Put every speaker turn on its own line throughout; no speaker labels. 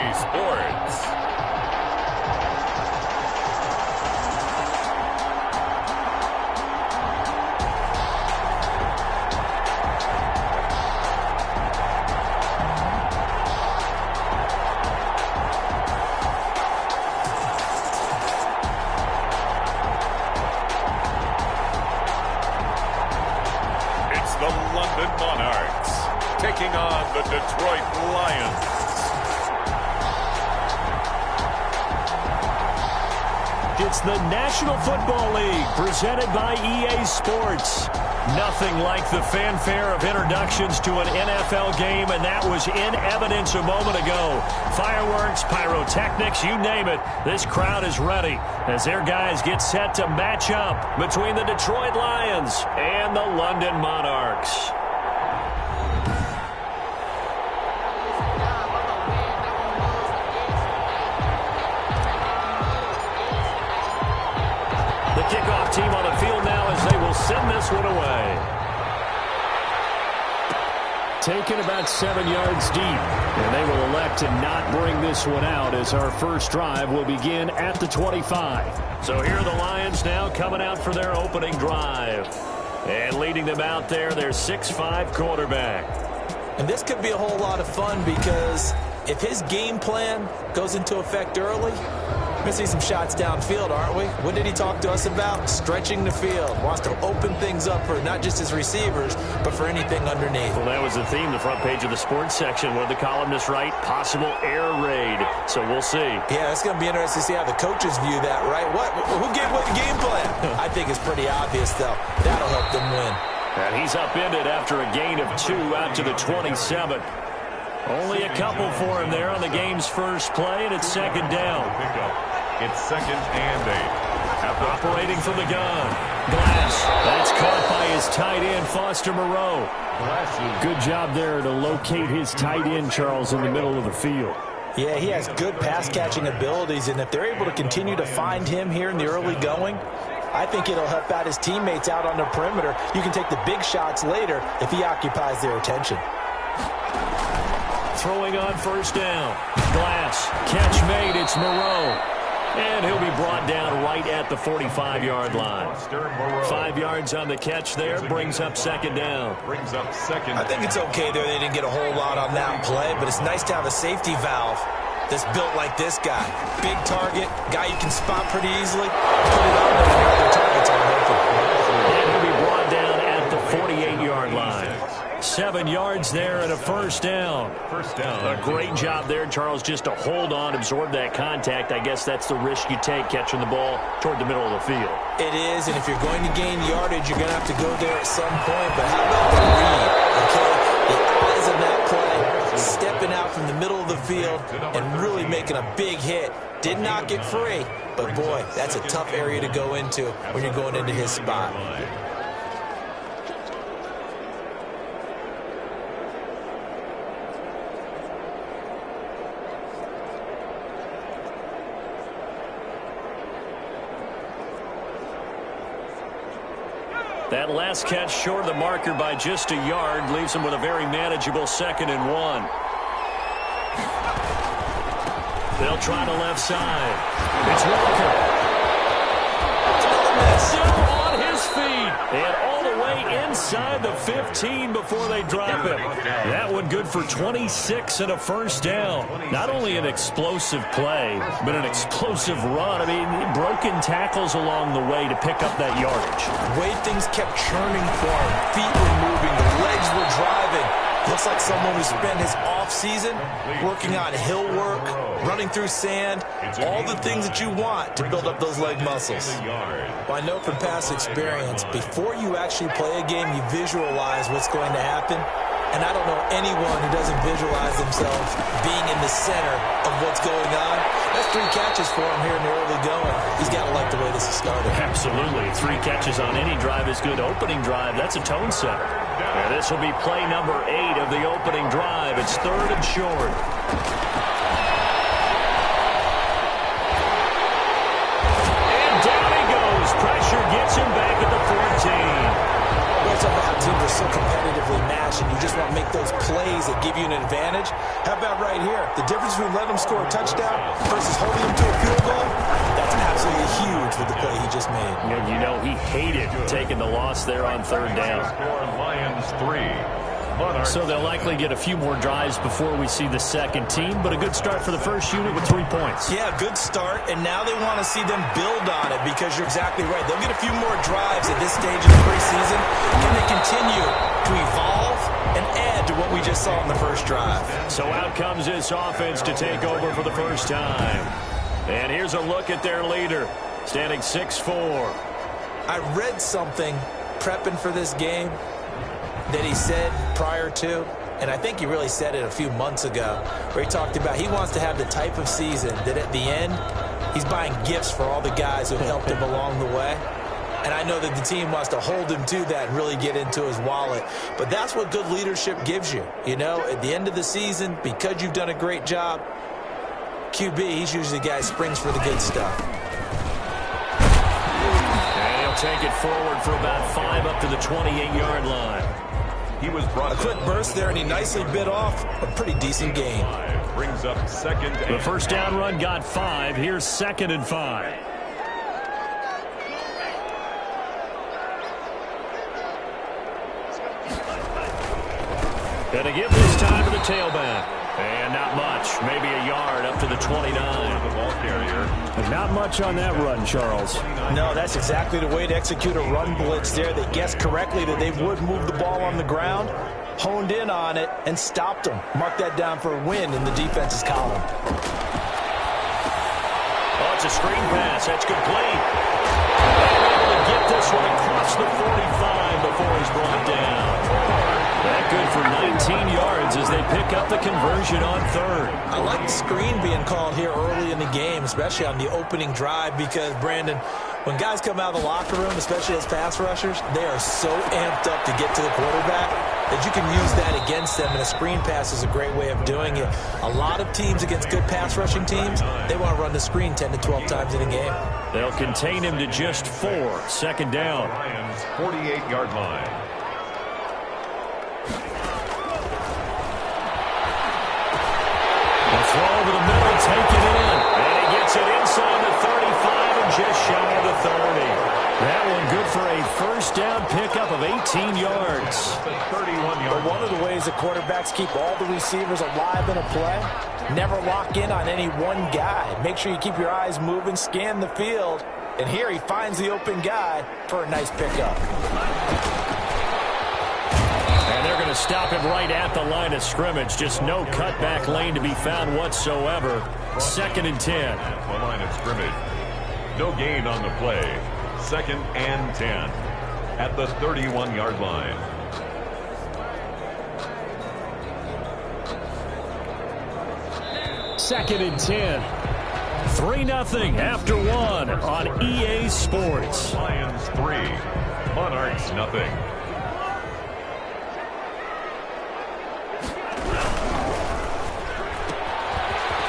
EA Sports. The London Monarchs taking on the Detroit Lions.
It's the National Football League presented by EA Sports. Nothing like the fanfare of introductions to an NFL game, and that was in evidence a moment ago. Fireworks, pyrotechnics, you name it. This crowd is ready as their guys get set to match up between the Detroit Lions and the London Monarchs. The kickoff team on the field now as they will send this one away. Taken about 7 yards deep, and they will elect to not bring this one out as our first drive will begin at the 25. So here are the Lions now coming out for their opening drive. And leading them out there, their 6'5" quarterback.
And this could be a whole lot of fun because if his game plan goes into effect early, we're going to see some shots downfield, aren't we? What did he talk to us about? Stretching the field. Wants to open things up for not just his receivers, but for anything underneath.
Well, that was the theme, the front page of the sports section. What did the columnists write? Possible air raid. So we'll see.
Yeah, it's going to be interesting to see how the coaches view that, right? Who gave what game plan? I think it's pretty obvious, though. That'll help them win.
And he's upended after a gain of 2 out to the 27. Only a couple for him there on the game's first play, and it's second down.
It's 2nd and 8.
Operating from the gun. Glass. That's caught by his tight end, Foster Moreau. Good job there to locate his tight end, Charles, in the middle of the field.
Yeah, he has good pass-catching abilities, and if they're able to continue to find him here in the early going, I think it'll help out his teammates out on the perimeter. You can take the big shots later if he occupies their attention.
Throwing on first down. Glass. Catch made. It's Moreau. And he'll be brought down right at the 45-yard line. 5 yards on the catch there. Brings up second down.
I think it's okay there. They didn't get a whole lot on that play, but it's nice to have a safety valve that's built like this guy. Big target, guy you can spot pretty easily. Put it on there and your other targets are open.
And he'll be brought down at the 48-yard line. 7 yards there and a first down. A great job there, Charles, just to hold on, absorb that contact. I guess that's the risk you take catching the ball toward the middle of the field.
It is, and if you're going to gain yardage, you're going to have to go there at some point. But how about the read, okay? The eyes of that play, stepping out from the middle of the field and really making a big hit. Did not get free, but boy, that's a tough area to go into when you're going into his spot.
That last catch short of the marker by just a yard leaves him with a very manageable 2nd and 1. They'll try the left side. It's Walker. Still on his feet. And all the way inside the 15 before they drop him. That one good for 26 and a first down. Not only an explosive play, but an explosive run. I mean, broken tackles along the way to pick up that yardage.
The way things kept churning for him. Feet were moving. The legs were driving. Looks like someone who spent his offseason working on hill work, running through sand, all the things that you want to build up those leg muscles. Well, I know from past experience, before you actually play a game, you visualize what's going to happen. And I don't know anyone who doesn't visualize themselves being in the center of what's going on. That's 3 catches for him here in the early going. He's got to like the way this is started.
Absolutely. 3 catches on any drive is good. Opening drive, that's a tone setter. And this will be play number 8 of the opening drive. It's 3rd and short. And down he goes. Pressure gets him back at the 14.
Well, it's about how teams are so competitively matched, and you just want to make those plays that give you an advantage. How about right here? The difference between letting them score a touchdown versus holding them to a field goal, that's absolutely huge with the play he just made.
And you know he hated taking the loss there on third down.
Lions 3.
So they'll likely get a few more drives before we see the second team, but a good start for the first unit with 3 points.
Yeah, good start, and now they want to see them build on it because you're exactly right. They'll get a few more drives at this stage of the preseason. Can they continue to evolve and add to what we just saw in the first drive?
So out comes this offense to take over for the first time. And here's a look at their leader, standing 6'4".
I read something prepping for this game that he said prior to, and I think he really said it a few months ago, where he talked about he wants to have the type of season that at the end, he's buying gifts for all the guys who helped him along the way. And I know that the team wants to hold him to that and really get into his wallet. But that's what good leadership gives you. You know, at the end of the season, because you've done a great job, QB, he's usually the guy who springs for the good stuff.
And he'll take it forward for about 5 up to the 28-yard line.
He was brought
a quick burst there, and he nicely bit off a pretty decent gain.
Brings up second.
The first down run got 5. Here's 2nd and 5. Gonna give this time to the tailback. And not much. Maybe a yard up to the 29.
The ball carrier.
Not much on that run, Charles.
No, that's exactly the way to execute a run blitz there. They guessed correctly that they would move the ball on the ground, honed in on it, and stopped them. Mark that down for a win in the defense's column.
Oh, it's a screen pass. That's complete. And able to get this one across the 45 before he's brought down. That good for 19 yards as they pick up the conversion on third.
I like the screen being called here early in the game, especially on the opening drive, because, Brandon, when guys come out of the locker room, especially as pass rushers, they are so amped up to get to the quarterback that you can use that against them, and a screen pass is a great way of doing it. A lot of teams against good pass rushing teams, they want to run the screen 10 to 12 times in a game.
They'll contain him to just 4. 2nd down.
Lions 48-yard line.
Throw over the middle, take it in. And he gets it inside the 35 and just shy of the 30. That one good for a first down pickup of 18 yards.
31-yard.
One of the ways that quarterbacks keep all the receivers alive in a play, never lock in on any one guy. Make sure you keep your eyes moving, scan the field. And here he finds the open guy for a nice pickup.
And they're going to stop him right at the line of scrimmage. Just no cutback lane to be found whatsoever. 2nd and 10.
At the line of scrimmage. No gain on the play. 2nd and 10. At the 31-yard line.
Second and 10. 3-0 after 1 on EA Sports.
Lions 3. Monarchs nothing.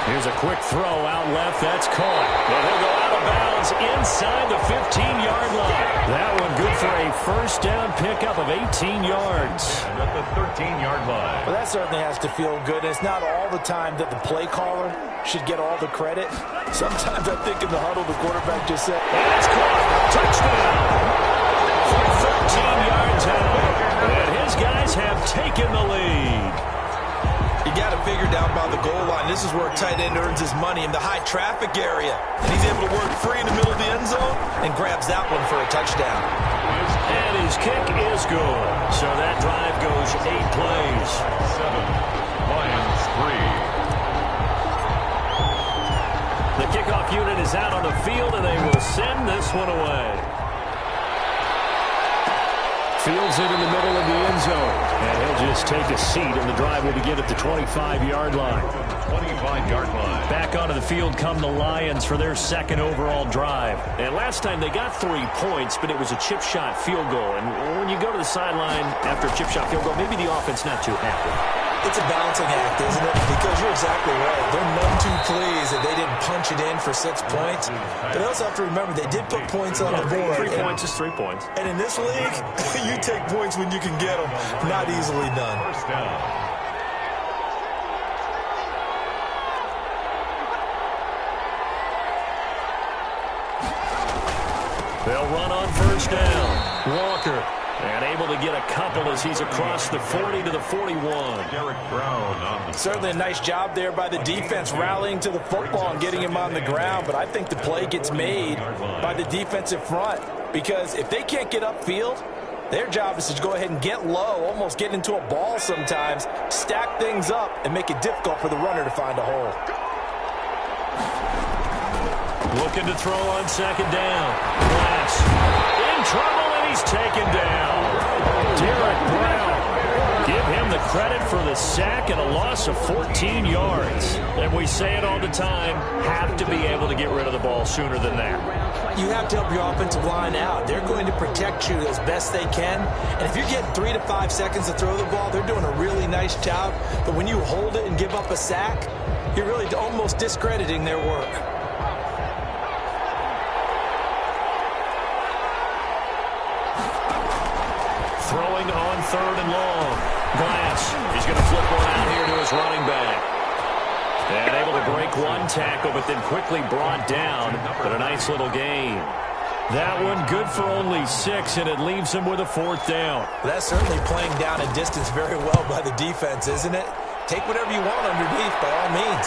Here's a quick throw out left. That's caught. And he'll go out of bounds inside the 15-yard line. That one good for a first down pickup of 18 yards.
And at the 13-yard line.
Well, that certainly has to feel good. It's not all the time that the play caller should get all the credit. Sometimes I think in the huddle, the quarterback just said,
and it's caught. Touchdown. From 13 yards out. And his guys have taken the lead.
You got to figure down by the goal line. This is where a tight end earns his money in the high traffic area. And he's able to work free in the middle of the end zone and grabs that one for a touchdown.
And his kick is good. So that drive goes 8 plays.
7. Lions 3.
The kickoff unit is out on the field, and they will send this one away. Fields it in the middle of the end zone. And he'll just take a seat, and the drive will begin at the 25-yard line.
25-yard line.
Back onto the field come the Lions for their 2nd overall drive. And last time they got 3 points, but it was a chip shot field goal. And when you go to the sideline after a chip shot field goal, maybe the offense not too happy.
It's a balancing act, isn't it? Because you're exactly right. They're none too pleased that they didn't punch it in for 6 points. But they also have to remember they did put points on the board.
3 points is 3 points.
And in this league, you take points when you can get them. Not easily done.
First down.
They'll run on first down. Walker. And able to get a couple as he's across the 40 to the 41.
Derek Brown on the
Certainly a nice job there by the defense rallying to the football and getting him on the ground. But I think the play gets made by the defensive front, because if they can't get upfield, their job is to go ahead and get low, almost get into a ball sometimes, stack things up, and make it difficult for the runner to find a hole.
Looking to throw on second down. Glass in trouble, and he's taken down. Derek Brown. Give him the credit for the sack and a loss of 14 yards. And we say it all the time, have to be able to get rid of the ball sooner than that.
You have to help your offensive line out. They're going to protect you as best they can. And if you're getting 3 to 5 seconds to throw the ball, they're doing a really nice job. But when you hold it and give up a sack, you're really almost discrediting their work.
Throwing on third and long. Glass is going to flip one out here to his running back. And able to break one tackle, but then quickly brought down. But a nice little gain. That one good for only 6, and it leaves him with a 4th down.
That's certainly playing down a distance very well by the defense, isn't it? Take whatever you want underneath, by all means.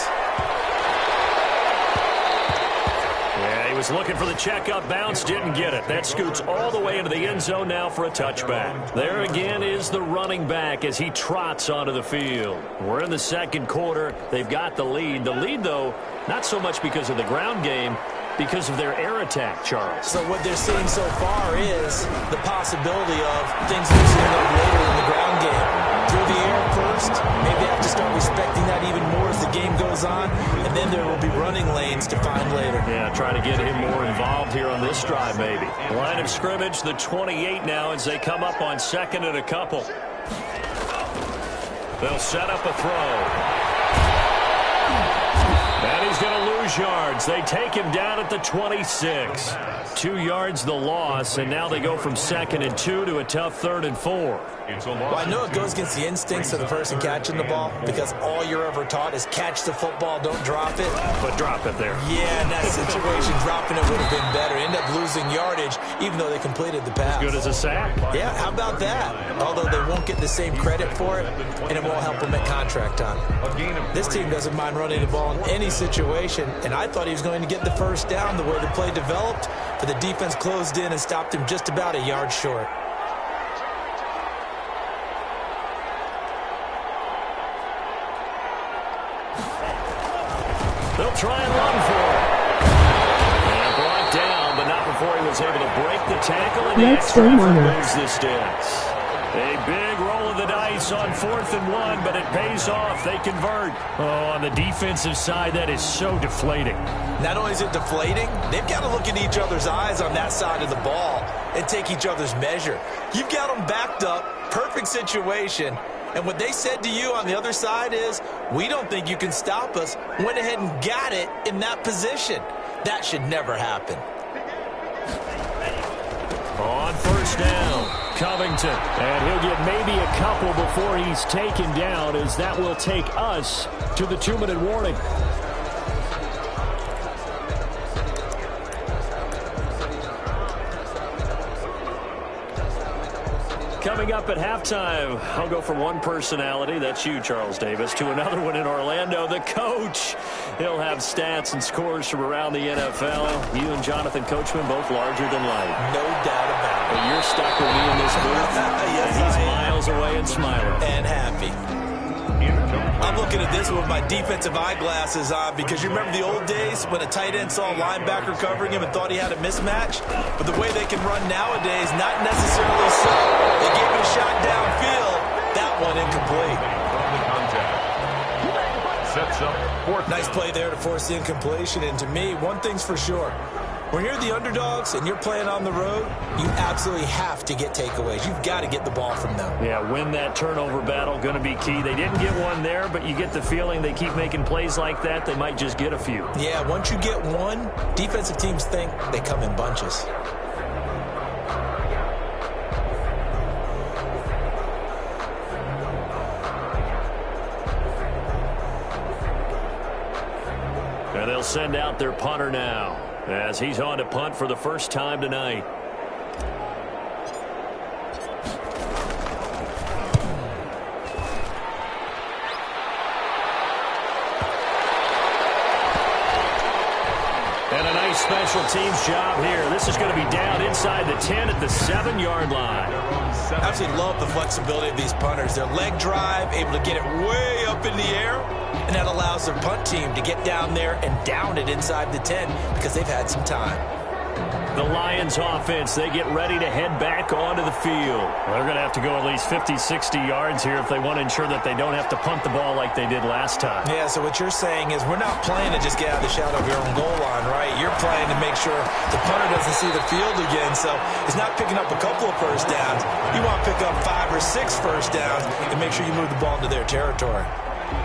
Yeah, he was looking for the checkup bounce, didn't get it. That scoots all the way into the end zone now for a touchback. There again is the running back as he trots onto the field. We're in the second quarter. They've got the lead. The lead, though, not so much because of the ground game, because of their air attack, Charles.
So what they're seeing so far is the possibility of things loosening up later in the ground game. Through the air first, maybe they have to start respecting that even more as the game goes on, and then there will be running lanes to find later.
Yeah, trying to get him more involved here on this drive, maybe. Line of scrimmage, the 28 now as they come up on second and a couple. They'll set up a throw. And he's going to lose yards. They take him down at the 26. 2 yards the loss, and now they go from 2nd and 2 to a tough 3rd and 4.
Well, I know it goes against the instincts of the person catching the ball, because all you're ever taught is catch the football, don't drop it.
But drop it there.
Yeah, in that situation, dropping it would have been better. End up losing yardage, even though they completed the pass.
As good as a sack.
Yeah, how about that? Although they won't get the same credit for it, and it won't help them at contract time. This team doesn't mind running the ball in any situation, and I thought he was going to get the first down the way the play developed, but the defense closed in and stopped him just about a yard short.
They'll try and run for it. And brought down, but not before he was able to break the tackle, and the extra effort moves the sticks. A big roll of the dice on 4th and 1, but it pays off. They convert. Oh, on the defensive side, that is so deflating.
Not only is it deflating, they've got to look in each other's eyes on that side of the ball and take each other's measure. You've got them backed up, perfect situation, and what they said to you on the other side is, we don't think you can stop us. Went ahead and got it in that position. That should never happen.
On first down, Covington. And he'll get maybe a couple before he's taken down, as that will take us to the 2-minute warning. Coming up at halftime, I'll go from one personality, that's you, Charles Davis, to another one in Orlando, the coach. He'll have stats and scores from around the NFL. You and Jonathan Coachman, both larger than life.
No doubt about it.
But you're stuck with me in this booth.
Yes,
and he's miles away and smiling.
And happy. I'm looking at this with my defensive eyeglasses on, because you remember the old days when a tight end saw a linebacker covering him and thought he had a mismatch? But the way they can run nowadays, not necessarily so. They gave it a shot downfield. That one incomplete. Nice play there to force the incompletion. And to me, one thing's for sure. When you're the underdogs and you're playing on the road, you absolutely have to get takeaways. You've got to get the ball from them.
Yeah, win that turnover battle, going to be key. They didn't get one there, but you get the feeling they keep making plays like that, they might just get a few.
Yeah, once you get one, defensive teams think they come in bunches.
And they'll send out their punter now. as he's on to punt for the first time tonight. And a nice special teams job here. This is going to be down inside the 10 at the 7-yard line.
I absolutely love the flexibility of these punters. Their leg drive, able to get it way up in the air, and that allows their punt team to get down there and down it inside the 10 because they've had some time.
The Lions offense, they get ready to head back onto the field. They're going to have to go at least 50, 60 yards here if they want to ensure that they don't have to punt the ball like they did last time.
Yeah, so what you're saying is we're not playing to just get out of the shadow of your own goal line, right? You're playing to make sure the punter doesn't see the field again. So it's not picking up a couple of first downs. You want to pick up 5 or 6 first downs and make sure you move the ball into their territory.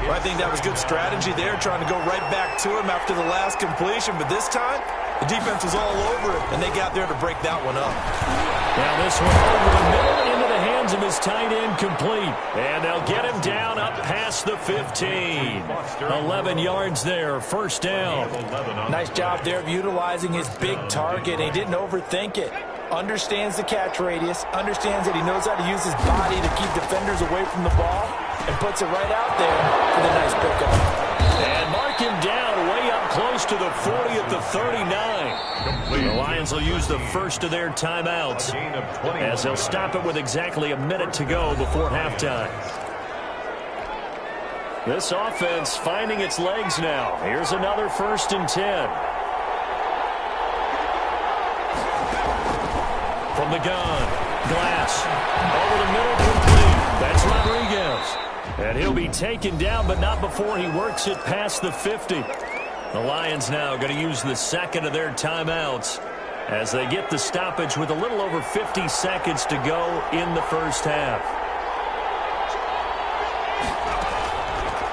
Well, I think that was good strategy there, trying to go right back to him after the last completion. But this time, the defense was all over it, and they got there to break that one up.
Now this one over the middle into the hands of his tight end, complete. And they'll get him down up past the 15. 11 yards there, first down.
Nice job there of utilizing his big target. He didn't overthink it. Understands the catch radius, understands that he knows how to use his body to keep defenders away from the ball, and puts it right out there for the nice pickup.
And mark him down way up close to the 40 at the 39. The Lions will use the first of their timeouts as they'll stop it with exactly a minute to go before halftime. This offense finding its legs now. Here's another 1st and 10. From the gun, Glass, over the middle, complete. That's Rodriguez. And he'll be taken down, but not before he works it past the 50. The Lions now going to use the second of their timeouts as they get the stoppage with a little over 50 seconds to go in the first half.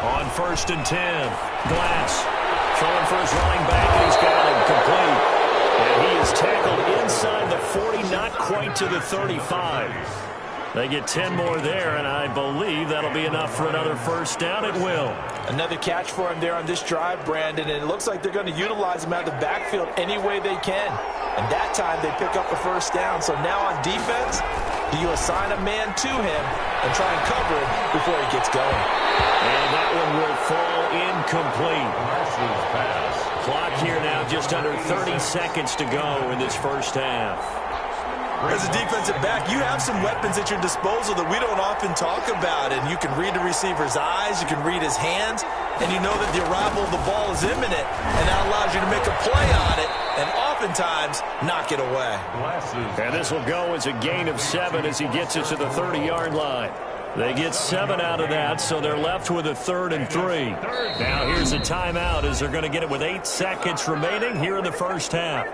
On 1st and 10, Glass throwing for his running back, and he's got him complete. And he is tackled inside the 40, not quite to the 35. They get 10 more there, and I believe that'll be enough for another first down. It will.
Another catch for him there on this drive, Brandon, and it looks like they're going to utilize him out of the backfield any way they can. And that time they pick up the first down. So now on defense, do you assign a man to him and try and cover him before he gets going?
And that one will fall incomplete. Clock here now just under 30 seconds to go in this first half.
As a defensive back, you have some weapons at your disposal that we don't often talk about. And you can read the receiver's eyes, you can read his hands, and you know that the arrival of the ball is imminent. And that allows you to make a play on it and oftentimes knock it away.
And this will go as a gain of 7 as he gets it to the 30-yard line. They get 7 out of that, so they're left with a 3rd and 3. Now here's a timeout as they're going to get it with 8 seconds remaining here in the first half.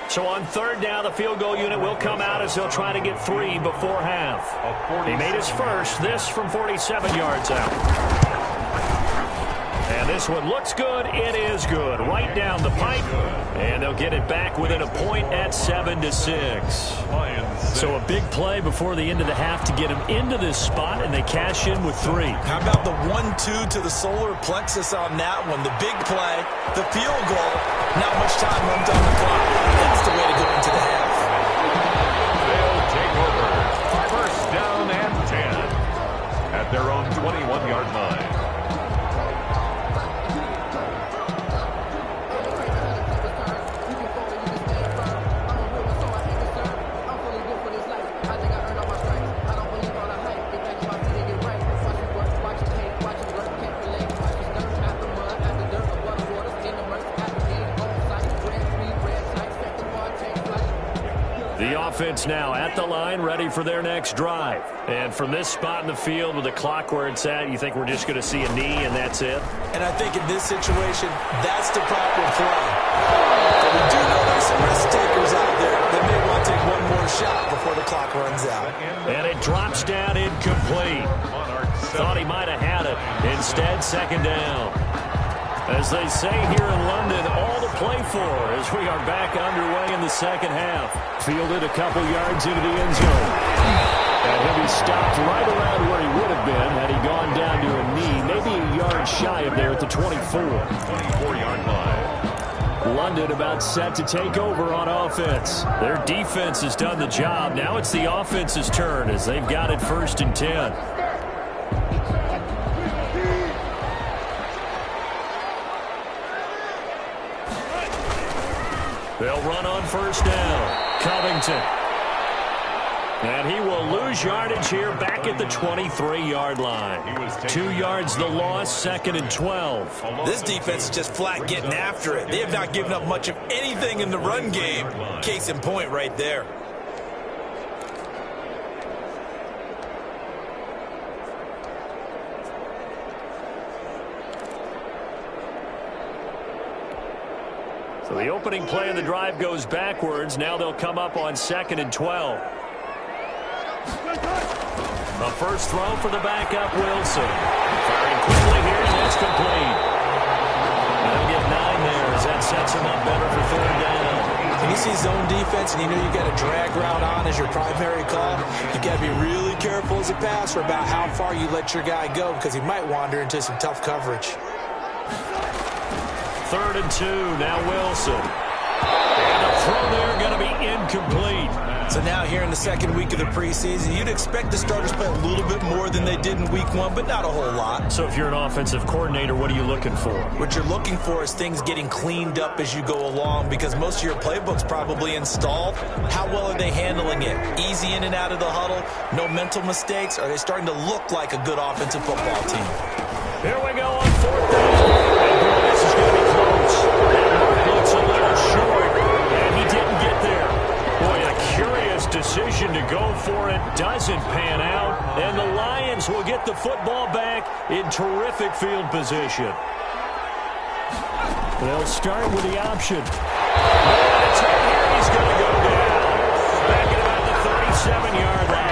So on 3rd down, the field goal unit will come out as they'll try to get 3 before half. He made his first, this from 47 yards out. And this one looks good. It is good. Right down the pipe. And they'll get it back within a point at 7-6. So a big play before the end of the half to get him into this spot, and they cash in with 3.
How about the 1-2 to the solar plexus on that one? The big play, the field goal, not much time left on the clock. That's the way to go into the half.
They'll take over. First down and 10 at their own 21-yard line.
Offense now at the line, ready for their next drive. And from this spot in the field with the clock where it's at, you think we're just going to see a knee and that's it?
And I think in this situation, that's the proper play. But we do know there's some risk takers out there that may want to take one more shot before the clock runs out.
And it drops down incomplete. Thought he might have had it. Instead, 2nd down. As they say here in London, all to play for as we are back underway in the second half. Fielded a couple yards into the end zone. And he'll be stopped right around where he would have been had he gone down to a 24.
24-yard line.
London about set to take over on offense. Their defense has done the job. Now it's the offense's turn as they've got it 1st and 10. They'll run on 1st down. Covington. And he will lose yardage here back at the 23-yard line. 2 yards the loss, 2nd and 12.
This defense is just flat getting after it. They have not given up much of anything in the run game. Case in point right there.
So the opening play of the drive goes backwards. Now they'll come up on 2nd and 12. The first throw for the backup, Wilson. Firing quickly here, and that's complete. They'll get 9 there as that sets him up better for 3rd down.
When you see zone defense and you know you've got a drag route on as your primary call, you've got to be really careful as a passer about how far you let your guy go because he might wander into some tough coverage.
3rd and 2, now Wilson. And the throw there going to be incomplete.
So now here in the 2nd week of the preseason, you'd expect the starters to play a little bit more than they did in week 1, but not a whole lot.
So if you're an offensive coordinator, what are you looking for?
What you're looking for is things getting cleaned up as you go along because most of your playbook's probably installed. How well are they handling it? Easy in and out of the huddle, no mental mistakes? Are they starting to look like a good offensive football team?
Here we go on 4th down. And this is going to be close. That mark looks a little short, and he didn't get there. Boy, a curious decision to go for it doesn't pan out, and the Lions will get the football back in terrific field position. They'll start with the option. And it's right here. He's going to go down. Back at about the 37-yard line.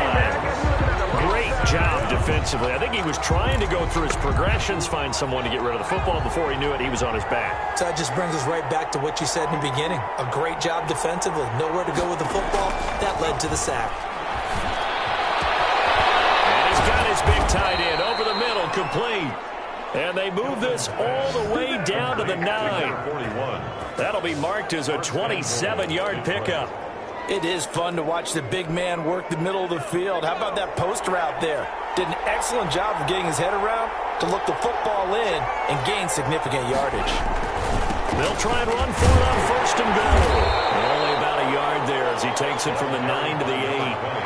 Great job defensively. I think he was trying to go through his progressions, find someone to get rid of the football. Before he knew it, he was on his back.
So that just brings us right back to what you said in the beginning. A great job defensively. Nowhere to go with the football. That led to the sack.
And he's got his big tight end over the middle, complete. And they move this all the way down to the 9. That'll be marked as a 27-yard pickup.
It is fun to watch the big man work the middle of the field. How about that post route there? Did an excellent job of getting his head around to look the football in and gain significant yardage.
They'll try and run for it on 1st and goal. Only about a yard there as he takes it from the 9 to the 8.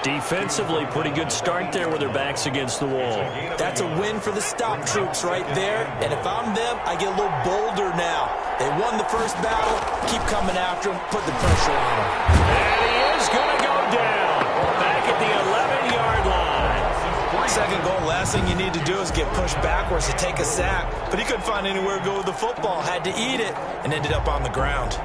Defensively, pretty good start there with their backs against the wall.
That's a win for the stop troops right there. And if I'm them, I get a little bolder now. They won the first battle. Keep coming after him. Put the pressure on him.
And he is going to go down. Back at the 11-yard line.
2nd goal, last thing you need to do is get pushed backwards to take a sack. But he couldn't find anywhere to go with the football. Had to eat it and ended up on the ground.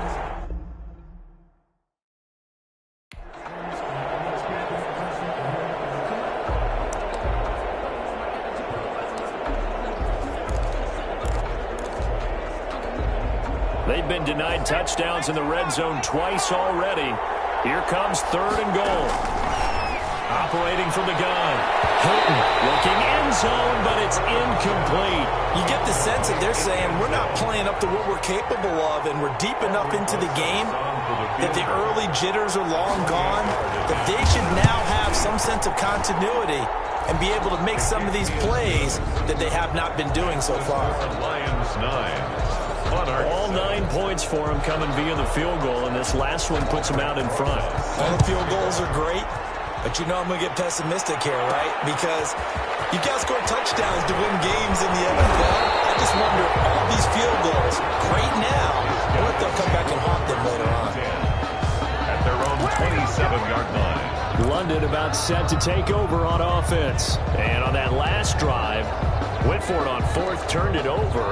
They've been denied touchdowns in the red zone twice already. Here comes 3rd and goal. Operating from the gun. Hilton looking end zone, but it's incomplete.
You get the sense that they're saying we're not playing up to what we're capable of, and we're deep enough into the game that the early jitters are long gone, that they should now have some sense of continuity and be able to make some of these plays that they have not been doing so far.
Lions 9.
All 9 points for him coming via the field goal, and this last one puts him out in front.
All the field goals are great, but you know I'm going to get pessimistic here, right? Because you've got to score touchdowns to win games in the NFL. I just wonder if all these field goals, great now, what if they'll come back and haunt them later on.
At their own 27-yard line.
London about set to take over on offense. And on that last drive, went for it on 4th, turned it over.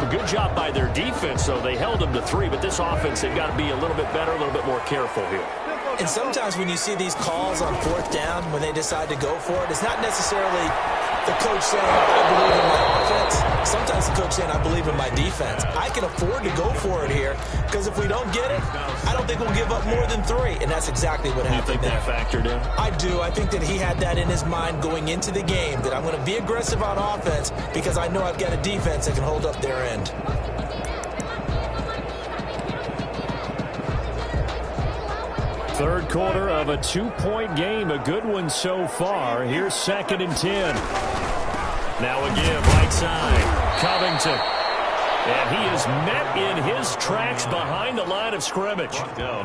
A good job by their defense, though. They held them to 3, but this offense, they've got to be a little bit better, a little bit more careful here.
And sometimes when you see these calls on 4th down, when they decide to go for it, it's not necessarily The coach saying, I believe in my offense. Sometimes the coach saying, I believe in my defense. I can afford to go for it here because if we don't get it, I don't think we'll give up more than 3. And that's exactly what happened there.
You think that factored in?
I do. I think that he had that in his mind going into the game, that I'm going to be aggressive on offense because I know I've got a defense that can hold up their end.
Third quarter of a 2-point game. A good one so far. Here's 2nd and 10. Now a give, right side. Covington. And he is met in his tracks behind the line of scrimmage.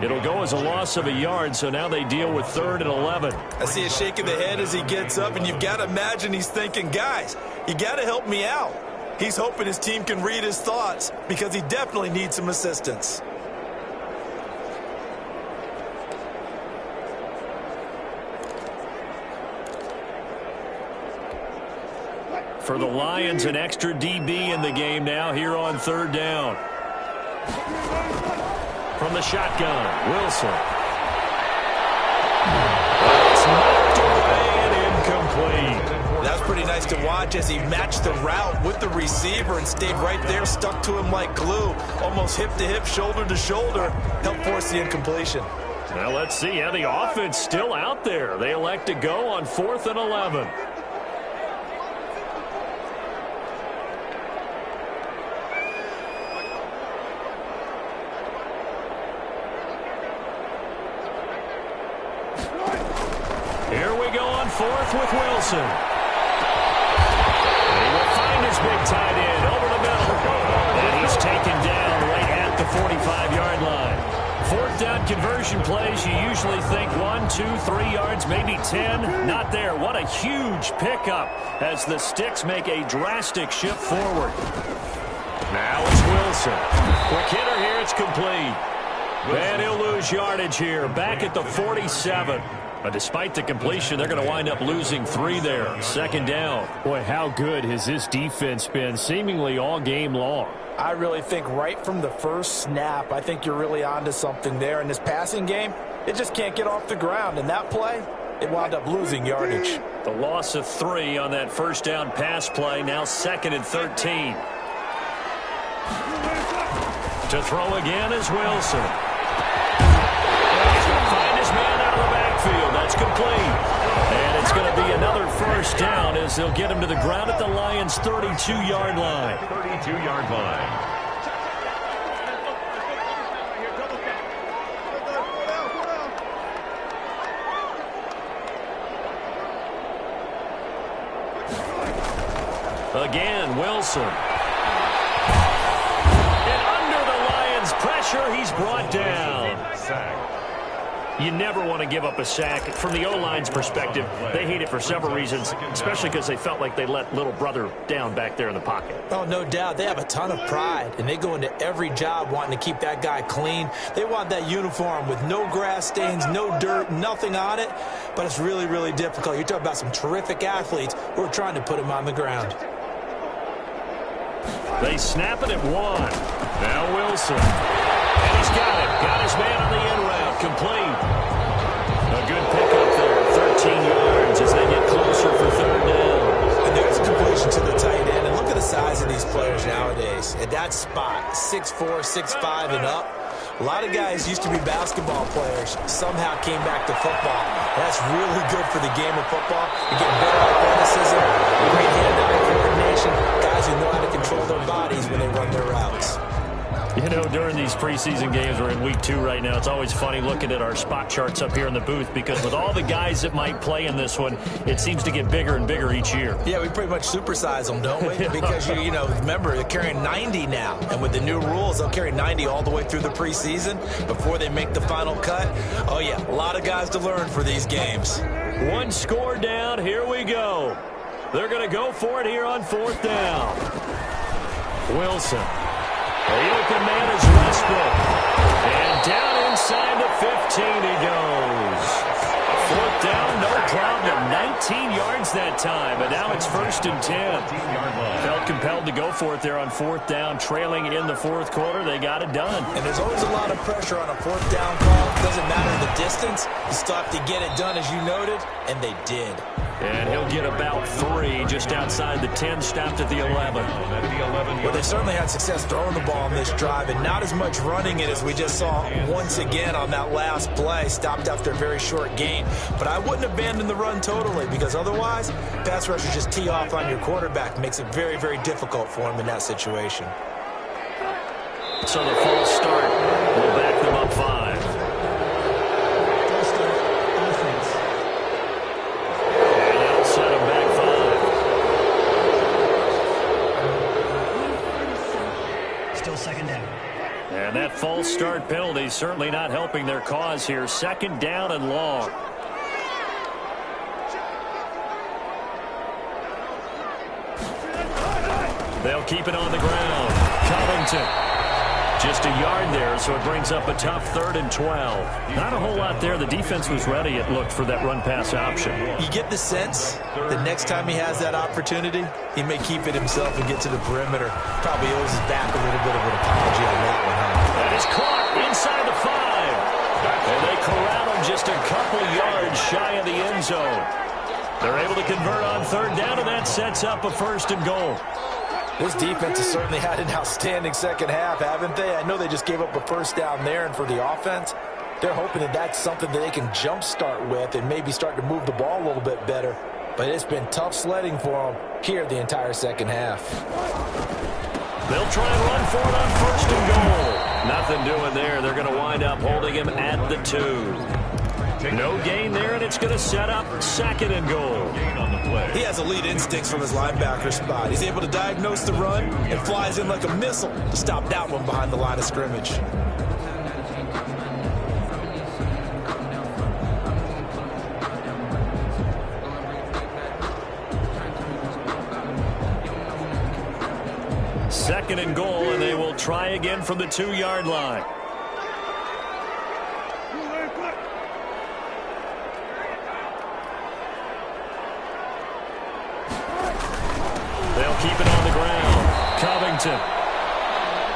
It'll go as a loss of a yard, so now they deal with 3rd and 11.
I see a shake of the head as he gets up, and you've got to imagine he's thinking, guys, you got to help me out. He's hoping his team can read his thoughts because he definitely needs some assistance.
For the Lions, an extra DB in the game now here on 3rd down. From the shotgun, Wilson. It's knocked away and incomplete.
That's pretty nice to watch as he matched the route with the receiver and stayed right there, stuck to him like glue, almost hip to hip, shoulder to shoulder, helped force the incompletion.
Now let's see how the offense still out there. They elect to go on 4th and 11. Here we go on 4th with Wilson. He will find his big tight end over the middle. And he's taken down right at the 45-yard line. 4th down conversion plays, you usually think 1, 2, 3 yards, maybe 10. Not there. What a huge pickup as the Sticks make a drastic shift forward. Now it's Wilson. Quick hitter here, it's complete. And he'll lose yardage here, back at the 47. But despite the completion, they're going to wind up losing 3 there. 2nd down. Boy, how good has this defense been seemingly all game long?
I really think right from the first snap, I think you're really onto something there. In this passing game, it just can't get off the ground. In that play, it wound up losing yardage.
The loss of 3 on that 1st down pass play, now 2nd and 13. To throw again is Wilson. He's going to find his man out of the backfield. That's complete. And it's going to be another 1st down as they'll get him to the ground at the Lions' 32-yard line.
32-yard line.
Again, Wilson. And under the Lions' pressure, he's brought down.
Sack.
You never want to give up a sack. From the O-line's perspective, they hate it for several reasons, especially because they felt like they let little brother down back there in the pocket.
Oh, no doubt. They have a ton of pride, and they go into every job wanting to keep that guy clean. They want that uniform with no grass stains, no dirt, nothing on it, but it's really, really difficult. You're talking about some terrific athletes who are trying to put him on the ground.
They snap it at 1. Now Wilson. And he's got it. Got his man on the end route. Complete. A good pickup there. 13 yards as they get closer for 3rd down.
And there's a completion to the tight end. And look at the size of these players nowadays. At that spot, 6'4", 6'5", and up. A lot of guys used to be basketball players, somehow came back to football. That's really good for the game of football. You get better athleticism, great hand-eye coordination, guys who know how to control their bodies when they run their routes.
You know, during these preseason games, we're in week 2 right now, it's always funny looking at our spot charts up here in the booth because with all the guys that might play in this one, it seems to get bigger and bigger each year.
Yeah, we pretty much supersize them, don't we? Because, you know, remember, they're carrying 90 now. And with the new rules, they'll carry 90 all the way through the preseason before they make the final cut. Oh, yeah, a lot of guys to learn for these games.
1 score down. Here we go. They're going to go for it here on 4th down. Wilson. The open man is Westbrook. And down inside the 15 he goes. 4th down, no problem. 19 yards that time, but now it's 1st and 10. Felt compelled to go for it there on 4th down, trailing in the 4th quarter. They got it done.
And there's always a lot of pressure on a 4th down call. It doesn't matter the distance. You still have to get it done, as you noted, and they did.
And he'll get about 3 just outside the 10, stopped at the 11.
Well, they certainly had success throwing the ball on this drive and not as much running it as we just saw once again on that last play. Stopped after a very short gain. But I wouldn't abandon the run totally, because otherwise, pass rushers just tee off on your quarterback. Makes it very, very difficult for him in that situation.
So the false start will back them up 5. And that'll set them back 5.
Still second down.
And that false start penalty certainly not helping their cause here. 2nd down and long. They'll keep it on the ground. Covington. Just a yard there, so it brings up a tough 3rd and 12. Not a whole lot there. The defense was ready, it looked, for that run-pass option.
You get the sense the next time he has that opportunity, he may keep it himself and get to the perimeter. Probably owes his back a little bit of an apology on that one, huh?
That is caught inside the 5. And they corral him just a couple yards shy of the end zone. They're able to convert on 3rd down, and that sets up a 1st and goal.
This defense has certainly had an outstanding second half, haven't they? I know they just gave up a 1st down there, and for the offense, they're hoping that that's something that they can jumpstart with and maybe start to move the ball a little bit better. But it's been tough sledding for them here the entire second half.
They'll try and run for it on 1st and goal. Nothing doing there. They're going to wind up holding him at the 2. No gain there, and it's going to set up 2nd and goal.
He has elite instincts from his linebacker spot. He's able to diagnose the run and flies in like a missile to stop that one behind the line of scrimmage.
Second and goal, and they will try again from the 2-yard line. Keep it on the ground. Covington.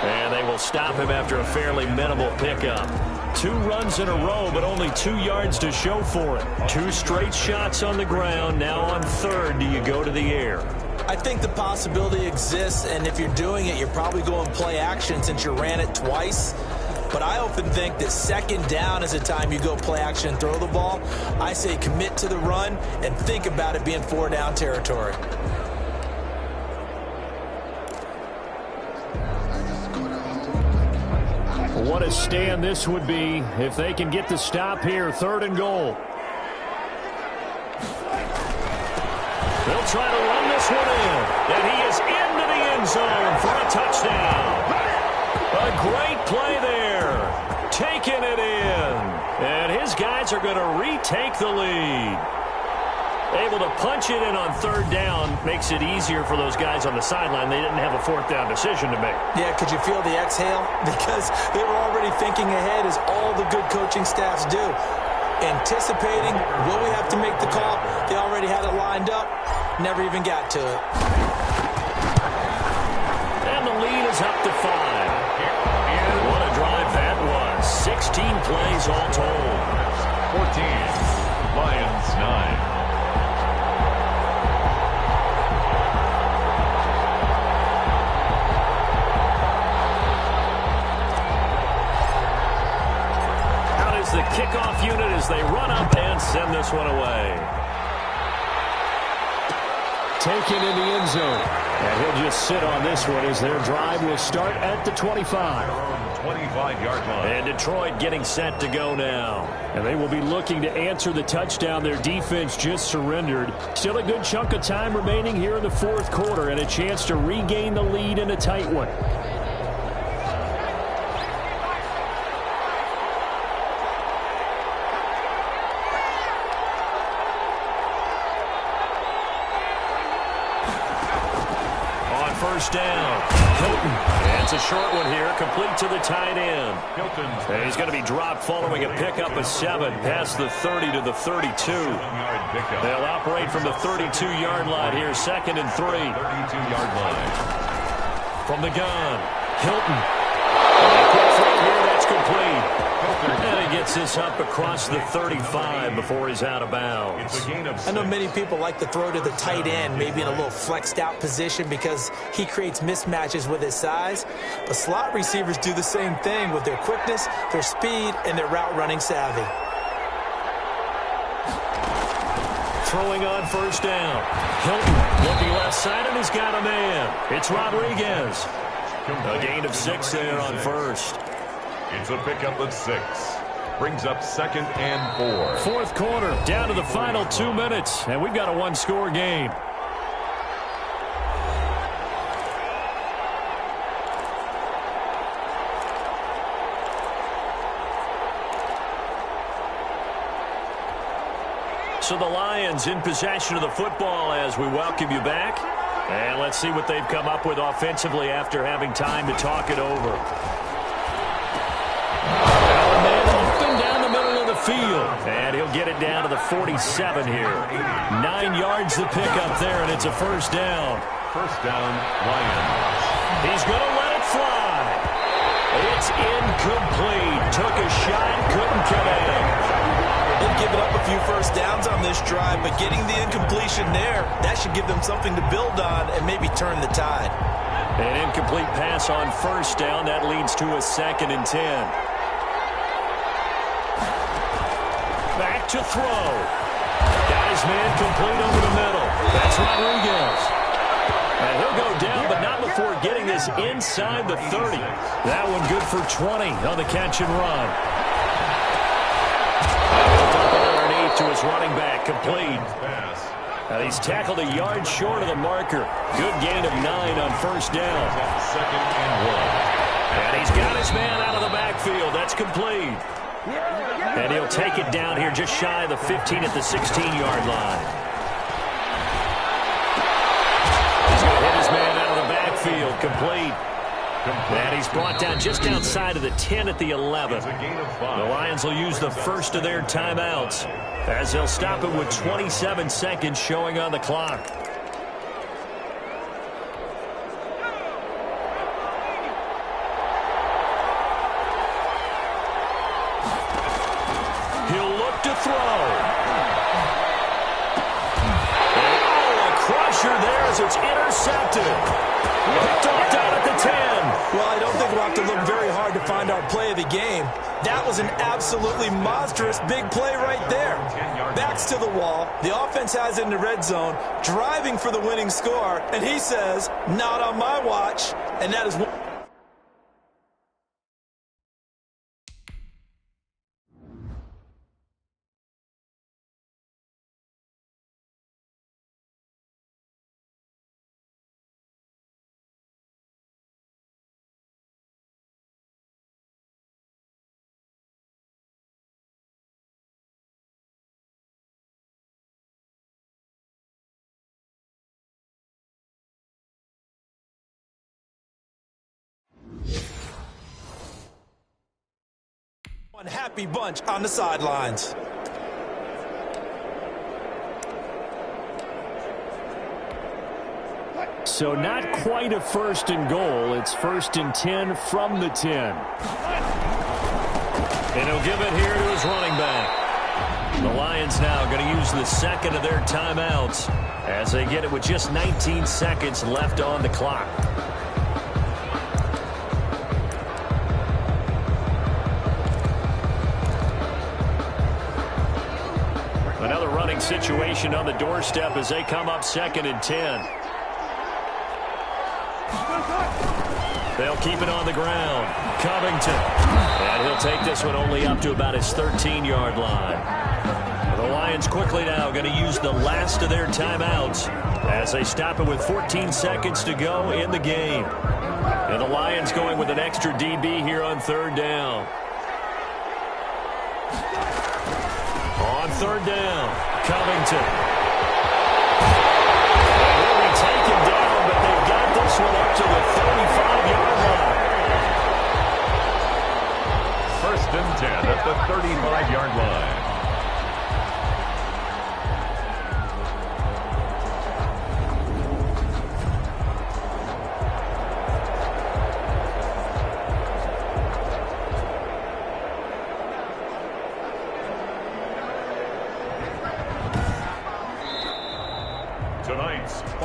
And they will stop him after a fairly minimal pickup. 2 runs in a row, but only 2 yards to show for it. 2 straight shots on the ground. Now on 3rd, do you go to the air?
I think the possibility exists, and if you're doing it, you're probably going play action since you ran it twice. But I often think that 2nd down is a time you go play action and throw the ball. I say commit to the run and think about it being 4-down territory.
What a stand this would be if they can get the stop here. 3rd and goal. They'll try to run this one in. And he is into the end zone for a touchdown. A great play there. Taking it in. And his guys are going to retake the lead. Able to punch it in on 3rd down makes it easier for those guys on the sideline. They didn't have a 4th down decision to make.
Yeah, could you feel the exhale? Because they were already thinking ahead, as all the good coaching staffs do. Anticipating, will we have to make the call? They already had it lined up. Never even got to it.
And the lead is up to 5. What a drive that was. 16 plays all told.
14, Lions 9.
The kickoff unit as they run up and send this one away. Taken in the end zone. And he'll just sit on this one as their drive will start at the 25.
25-yard line.
And Detroit getting set to go now. And they will be looking to answer the touchdown their defense just surrendered. Still a good chunk of time remaining here in the 4th quarter and a chance to regain the lead in a tight one. First down. Hilton. And it's a short one here, complete to the tight end. And he's going to be dropped following a pickup of 7 past the 30 to the 32. They'll operate from the 32-yard line here, 2nd and 3.
32-yard line.
From the gun, Hilton. And a quick throw here, that's complete. And he gets this up across the 35 before he's out of bounds.
I know many people like to throw to the tight end, maybe in a little flexed out position because he creates mismatches with his size. But slot receivers do the same thing with their quickness, their speed, and their route running savvy.
Throwing on first down. Hilton looking left side, and he's got a man. It's Rodriguez. A gain of 6 there on first.
It's a pickup of 6. Brings up 2nd and 4.
Fourth quarter, down to the final 2 minutes, and we've got a one-score game. So the Lions in possession of the football as we welcome you back. And let's see what they've come up with offensively after having time to talk it over. Field, and he'll get it down to the 47 here. 9 yards to pick up there, and it's a first down.
First down, Lions.
He's going to let it fly. It's incomplete. Took a shot, couldn't come in.
They've given up a few first downs on this drive, but getting the incompletion there, that should give them something to build on and maybe turn the tide.
An incomplete pass on first down. That leads to a 2nd and 10. Back to throw. Got his man complete over the middle. That's Rodriguez. And he'll go down, but not before getting this inside the 30. That one good for 20 on the catch and run. Underneath to his running back, complete. And he's tackled a yard short of the marker. Good gain of 9 on first down.
2nd and 1.
And he's got his man out of the backfield. That's complete. And he'll take it down here just shy of the 15 at the 16-yard line. He's going to hit his man out of the backfield. Complete. And he's brought down just outside of the 10 at the 11. The Lions will use the first of their timeouts as they'll stop it with 27 seconds showing on the clock. To throw. Oh, a crusher there as it's intercepted. Picked off down at the 10.
Well, I don't think we'll have to look very hard to find our play of the game. That was an absolutely monstrous big play right there. Backs to the wall. The offense has it in the red zone, driving for the winning score, and he says, not on my watch, and that is one. One happy bunch on the sidelines.
So not quite a 1st and goal. It's 1st and 10 from the 10. And he'll give it here to his running back. The Lions now going to use the 2nd of their timeouts as they get it with just 19 seconds left on the clock. Another running situation on the doorstep as they come up 2nd and 10. They'll keep it on the ground. Covington. And he'll take this one only up to about his 13-yard line. The Lions quickly now going to use the last of their timeouts as they stop it with 14 seconds to go in the game. And the Lions going with an extra DB here on 3rd down. On 3rd down, Covington. Will be taken down, but they've got this one up to the 35-yard line.
1st and 10 at the 35-yard line.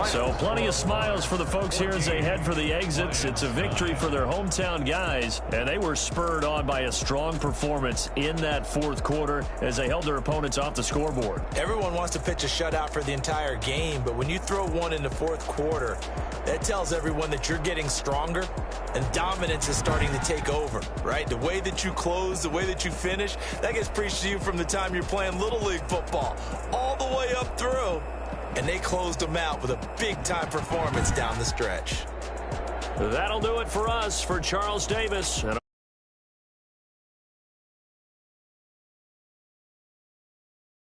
So plenty of smiles for the folks here as they head for the exits. It's a victory for their hometown guys, and they were spurred on by a strong performance in that fourth quarter as they held their opponents off the scoreboard.
Everyone wants to pitch a shutout for the entire game, but when you throw one in the fourth quarter, that tells everyone that you're getting stronger and dominance is starting to take over, right? The way that you close, the way that you finish, that gets preached to you from the time you're playing Little League football all the way up through. And they closed them out with a big-time performance down the stretch.
That'll do it for us. For Charles Davis.